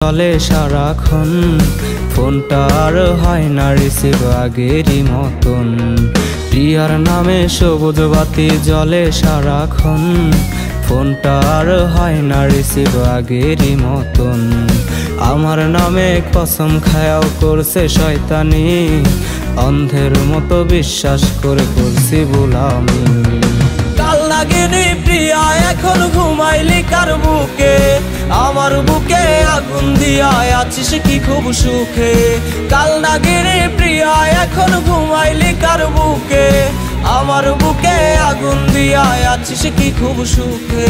চলে সারাক্ষণ, ফোনটা আর হয় না রিসিভ আগেরই মতন। প্রিয়ার নামে সবুজ বাতি জ্বলে সারাক্ষণ, ফোনটা আর হয় না রিসিভ আগেরই মতন। আমার নামে কসম খায়াও করছে শয়তানি, অন্ধের মতো বিশ্বাস করে করছি গোলামি। কাল নাগিনী প্রিয়া এখন ঘুমাইলি কার বুকে, আমার বুকে আগুন দিয়া আছিস কি খুব সুখে। কাল নাগিনী প্রিয়া এখন ঘুমাইলি কার বুকে, আমার বুকে আগুন দিয়া আছিস কি খুব সুখে।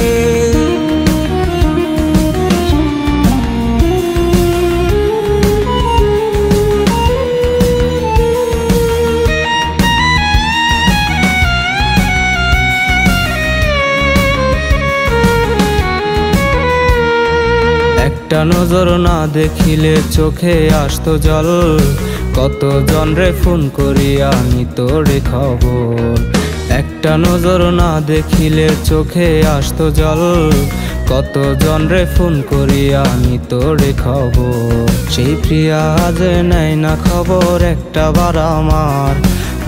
একটা নজর না দেখিলে চোখে আসতো জল, কতজন রে ফোন করিয়া নিত রে খবর। একটা নজর না দেখিলে চোখে আসতো জল, কতজন রে ফোন করিয়া নিত রে খবর। সেই প্রিয়া আজ নেয় না খবর একটা বার আমার,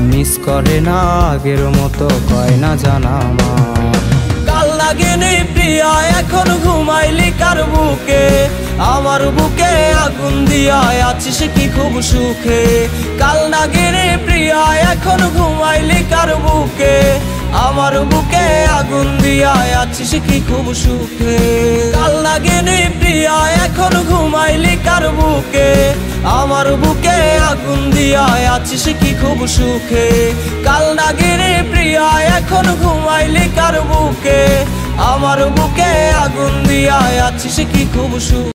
মিস করে না আগের মতো কয় না জানা আমার। কাল নাগিনী প্রিয়া এখন ঘুমাইলি কার বুকে, আমার বুকে আগুন দিয়া আছিস কি খুব সুখে। কাল নাগিনী প্রিয়া এখন ঘুমাইলি কার বুকে, আমার বুকে আগুন দিয়া আছিস কি খুব সুখে। কাল নাগিনী প্রিয়া এখন ঘুমাইলি কার বুকে, আমার বুকে আগুন দিয়া আছিস কি খুব সুখে। কাল নাগিনী প্রিয়া এখন ঘুমাইলি কার বুকে, আমার বুকে আগুন দিয়া আছিস কি খুব সুখে।